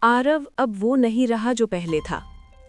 आरव अब वो नहीं रहा जो पहले था।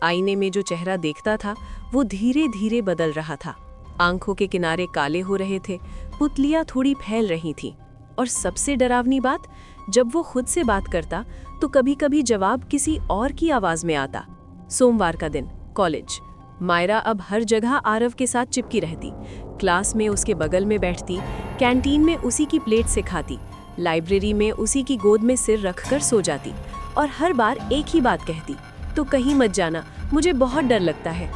आईने में जो चेहरा देखता था वो धीरे धीरे बदल रहा था। आंखों के किनारे काले हो रहे थे, पुतलियां थोड़ी फैल रही थीं। और सबसे डरावनी बात, जब वो खुद से बात करता तो कभी कभी जवाब किसी और की आवाज में आता। सोमवार का दिन, कॉलेज। मायरा अब हर जगह आरव के साथ चिपकी रहती। क्लास में उसके बगल में बैठती, कैंटीन में उसी की प्लेट से खाती, लाइब्रेरी में उसी की गोद में सिर रखकर सो जाती और हर बार एक ही बात कहती, तो कहीं मत जाना, मुझे बहुत डर लगता है।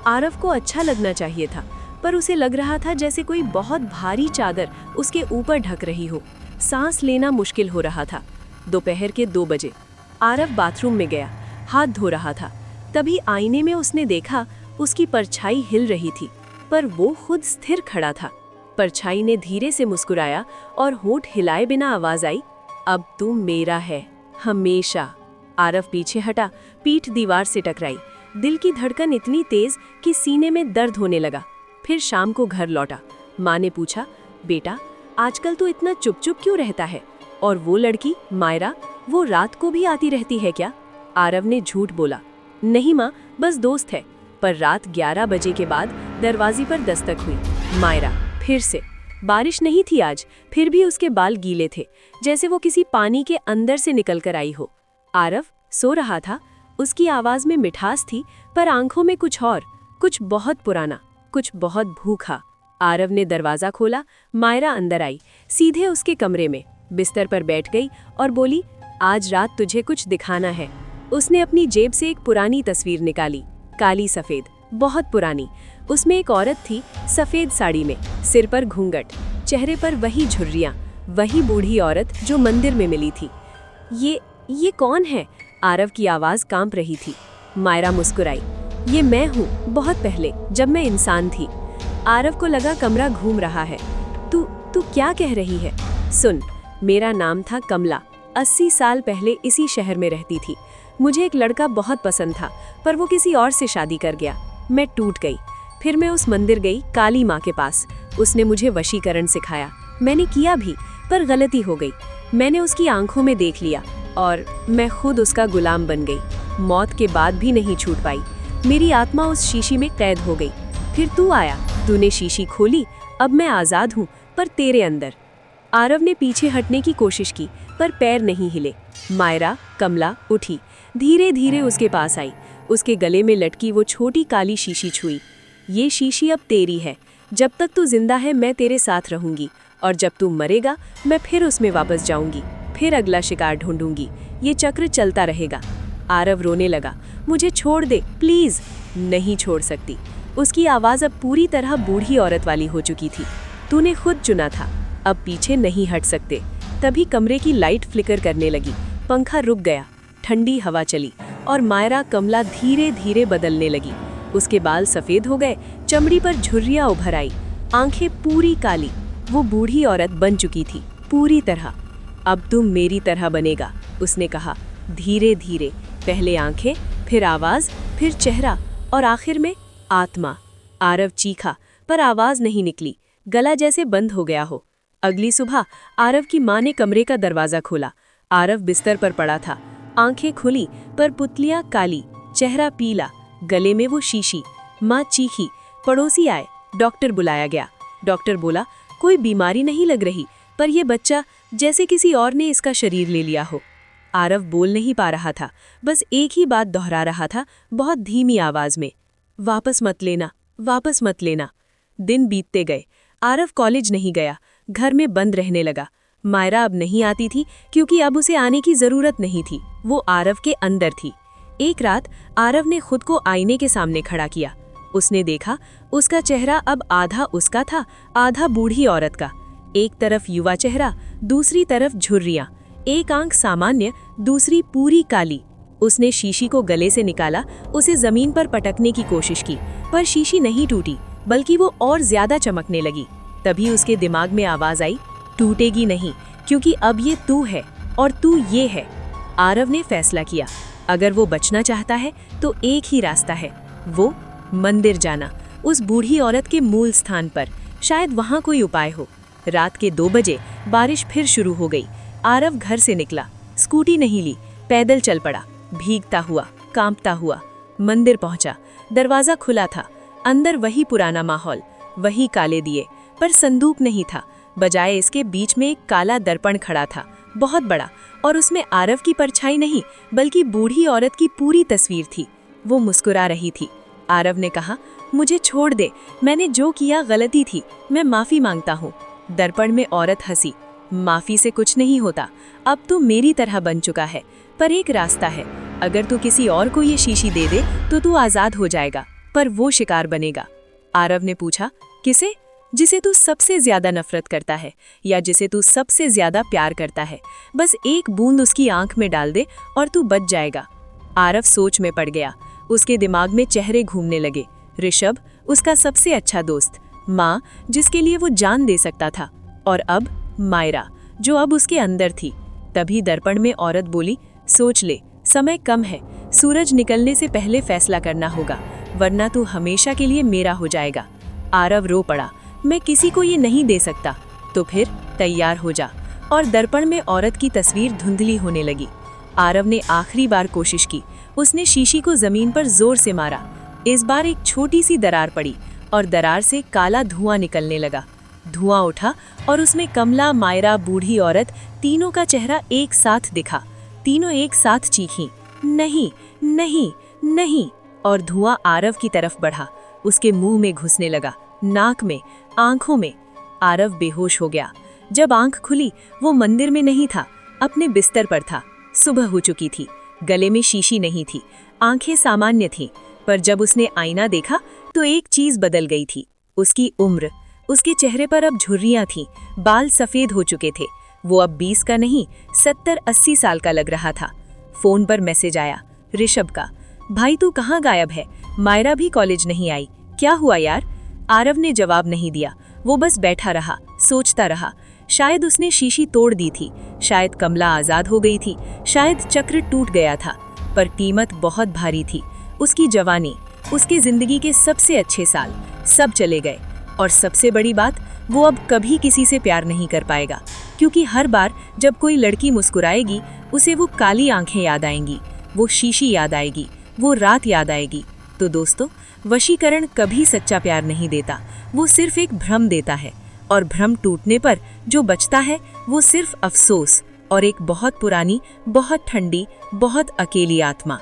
आरव को अच्छा लगना चाहिए था, पर उसे लग रहा था जैसे कोई बहुत भारी चादर उसके ऊपर ढक रही हो। सांस लेना मुश्किल हो रहा था। दोपहर के 2 बजे आरव बाथरूम में गया, हाथ धो रहा था। तभी आईने में उसने देखा उसकी परछाई हिल रही थी, पर वो खुद स्थिर खड़ा था। परछाई ने धीरे से मुस्कुराया और होंठ हिलाए बिना आवाज आई, अब तू मेरा है, हमेशा। आरव पीछे हटा, पीठ दीवार से टकराई। दिल की धड़कन इतनी तेज कि सीने में दर्द होने लगा। फिर शाम को घर लौटा। माँ ने पूछा, बेटा आजकल तो इतना चुप चुप क्यों रहता है? और वो लड़की मायरा, वो रात को भी आती रहती है क्या? आरव ने झूठ बोला, नहीं माँ, बस दोस्त है। पर रात 11 बजे के बाद दरवाजे पर दस्तक हुई। मायरा फिर से। बारिश नहीं थी आज, फिर भी उसके बाल गीले थे, जैसे वो किसी पानी के अंदर से निकल कर आई हो। आरव सो रहा था। उसकी आवाज में मिठास थी, पर आंखों में कुछ और, कुछ बहुत पुराना, कुछ बहुत भूखा। आरव ने दरवाजा खोला। मायरा अंदर आई, सीधे उसके कमरे में बिस्तर पर बैठ गई और बोली, आज रात तुझे कुछ दिखाना है। उसने अपनी जेब से एक पुरानी तस्वीर निकाली, काली सफेद, बहुत पुरानी। उसमें एक औरत थी, सफेद साड़ी में, सिर पर घूंघट, चेहरे पर वही झुर्रियां, वही बूढ़ी औरत जो मंदिर में मिली थी। ये कौन है? आरव की आवाज कांप रही थी। मायरा मुस्कुराई, ये मैं हूँ, बहुत पहले, जब मैं इंसान थी। आरव को लगा कमरा घूम रहा है। तू क्या कह रही है? सुन, मेरा नाम था कमला। 80 साल पहले इसी शहर में रहती थी। मुझे एक लड़का बहुत पसंद था, पर वो किसी और से शादी कर गया। मैं टूट गई। फिर मैं उस मंदिर गई, काली माँ के पास। उसने मुझे वशीकरण सिखाया। मैंने किया भी, पर गलती हो गई। मैंने उसकी आंखों में देख लिया और मैं खुद उसका गुलाम बन गई। मौत के बाद भी नहीं छूट पाई। मेरी आत्मा उस शीशी में कैद हो गई। फिर तू आया, तूने शीशी खोली। अब मैं आज़ाद हूँ, पर तेरे अंदर। आरव ने पीछे हटने की कोशिश की, पर पैर नहीं हिले। मायरा, कमला उठी, धीरे धीरे उसके पास आई। उसके गले में लटकी वो छोटी काली शीशी छुई। ये शीशी अब तेरी है। जब तक तू जिंदा है मैं तेरे साथ रहूंगी, और जब तू मरेगा मैं फिर उसमें वापस जाऊंगी, फिर अगला शिकार ढूंढूंगी। ये चक्र चलता रहेगा। आरव रोने लगा, मुझे छोड़ दे प्लीज। नहीं छोड़ सकती। उसकी आवाज अब पूरी तरह बूढ़ी औरत वाली हो चुकी थी। तूने खुद चुना था, अब पीछे नहीं हट सकते। तभी कमरे की लाइट फ्लिकर करने लगी, पंखा रुक गया, ठंडी हवा चली और मायरा कमला धीरे धीरे बदलने लगी। उसके बाल सफेद हो गए, चमड़ी पर झुर्रियां उभर आई, आंखें पूरी काली। वो बूढ़ी औरत बन चुकी थी पूरी तरह। अब तुम मेरी तरह बनेगा, उसने कहा धीरे धीरे। पहले आंखें, फिर आवाज, फिर चेहरा और आखिर में आत्मा। आरव चीखा, पर आवाज नहीं निकली, गला जैसे बंद हो गया हो। अगली सुबह आरव की माँ ने कमरे का दरवाजा खोला। आरव बिस्तर पर पड़ा था, आंखें खुली पर पुतलियां काली, चेहरा पीला, गले में वो शीशी। माँ चीखी, पड़ोसी आए, डॉक्टर बुलाया गया। डॉक्टर बोला, कोई बीमारी नहीं लग रही, पर यह बच्चा जैसे किसी और ने इसका शरीर ले लिया हो। आरव बोल नहीं पा रहा था, बस एक ही बात दोहरा रहा था, बहुत धीमी आवाज में, वापस मत लेना, वापस मत लेना। दिन बीतते गए। आरव कॉलेज नहीं गया, घर में बंद रहने लगा। मायरा अब नहीं आती थी, क्योंकि अब उसे आने की जरूरत नहीं थी। वो आरव के अंदर थी। एक रात आरव ने खुद को आईने के सामने खड़ा किया। उसने देखा, उसका चेहरा अब आधा उसका था, आधा बूढ़ी औरत का। एक तरफ युवा चेहरा, दूसरी तरफ झुर्रियां। एक आंख सामान्य, दूसरी पूरी काली। उसने शीशी को गले से निकाला, उसे जमीन पर पटकने की कोशिश की, पर शीशी नहीं टूटी, बल्कि वो और ज्यादा चमकने लगी। तभी उसके दिमाग में आवाज आई, टूटेगी नहीं, क्योंकि अब ये तू है और तू ये है। आरव ने फैसला किया, अगर वो बचना चाहता है तो एक ही रास्ता है, वो मंदिर जाना, उस बूढ़ी औरत के मूल स्थान पर। शायद वहाँ कोई उपाय हो। रात के 2 बजे बारिश फिर शुरू हो गई। आरव घर से निकला, स्कूटी नहीं ली, पैदल चल पड़ा, भीगता हुआ, कांपता हुआ। मंदिर पहुंचा। दरवाजा खुला था। अंदर वही पुराना माहौल, वही काले दिए, पर संदूक नहीं था। बजाय इसके बीच में एक काला दर्पण खड़ा था, बहुत बड़ा, और उसमें आरव की परछाई नहीं बल्कि बूढ़ी औरत की पूरी तस्वीर थी। वो मुस्कुरा रही थी। आरव ने कहा, मुझे छोड़ दे, मैंने जो किया गलती थी, मैं माफ़ी मांगता हूँ। दर्पण में औरत हंसी, माफ़ी से कुछ नहीं होता, अब तू मेरी तरह बन चुका है, पर एक रास्ता है, अगर तू किसी और को ये शीशी दे दे तो तू आज़ाद हो जाएगा, पर वो शिकार बनेगा। आरव ने पूछा, किसे? जिसे तू सबसे ज्यादा नफरत करता है या जिसे तू सबसे ज्यादा प्यार करता है। बस एक बूंद उसकी आंख में डाल दे और तू बच जाएगा। आरव सोच में पड़ गया। उसके दिमाग में चेहरे घूमने लगे। ऋषभ, उसका सबसे अच्छा दोस्त, माँ जिसके लिए वो जान दे सकता था, और अब मायरा जो अब उसके अंदर थी। तभी दर्पण में औरत बोली, सोच ले, समय कम है, सूरज निकलने से पहले फैसला करना होगा, वरना तू हमेशा के लिए मेरा हो जाएगा। आरव रो पड़ा, मैं किसी को ये नहीं दे सकता। तो फिर तैयार हो जा। और दर्पण में औरत की तस्वीर धुंधली होने लगी। आरव ने आखिरी बार कोशिश की। उसने शीशी को जमीन पर जोर से मारा। इस बार एक छोटी सी दरार पड़ी और दरार से काला धुआं निकलने लगा। धुआं उठा और उसमें कमला, मायरा, बूढ़ी औरत, तीनों का चेहरा एक साथ दिखा। तीनों एक साथ चीखीं, नहीं नहीं नहीं, और धुआं आरव की तरफ बढ़ा। उसके मुंह में घुसने लगा, नाक में, आंखों में। आरव बेहोश हो गया। जब आंख खुली, वो मंदिर में नहीं था, अपने बिस्तर पर था। सुबह हो चुकी थी। गले में शीशी नहीं थी, आंखें सामान्य थीं, पर जब उसने आईना देखा तो एक चीज बदल गई थी, उसकी उम्र। उसके चेहरे पर अब झुर्रियां थीं, बाल सफेद हो चुके थे। वो अब 20 का नहीं, 70-80 साल का लग रहा था। फोन पर मैसेज आया, ऋषभ का। भाई तू कहाँ गायब है? मायरा भी कॉलेज नहीं आई, क्या हुआ यार? आरव ने जवाब नहीं दिया। वो बस बैठा रहा, सोचता रहा। शायद उसने शीशी तोड़ दी थी, शायद कमला आजाद हो गई थी, शायद चक्र टूट गया था, पर कीमत बहुत भारी थी। उसकी जवानी, उसकी जिंदगी के सबसे अच्छे साल, सब चले गए। और सबसे बड़ी बात, वो अब कभी किसी से प्यार नहीं कर पाएगा, क्योंकि हर बार जब कोई लड़की मुस्कुराएगी, उसे वो काली आंखें याद आएंगी, वो शीशी याद आएगी, वो रात याद आएगी। तो दोस्तों, वशीकरण कभी सच्चा प्यार नहीं देता, वो सिर्फ एक भ्रम देता है, और भ्रम टूटने पर जो बचता है वो सिर्फ अफसोस और एक बहुत पुरानी, बहुत ठंडी, बहुत अकेली आत्मा।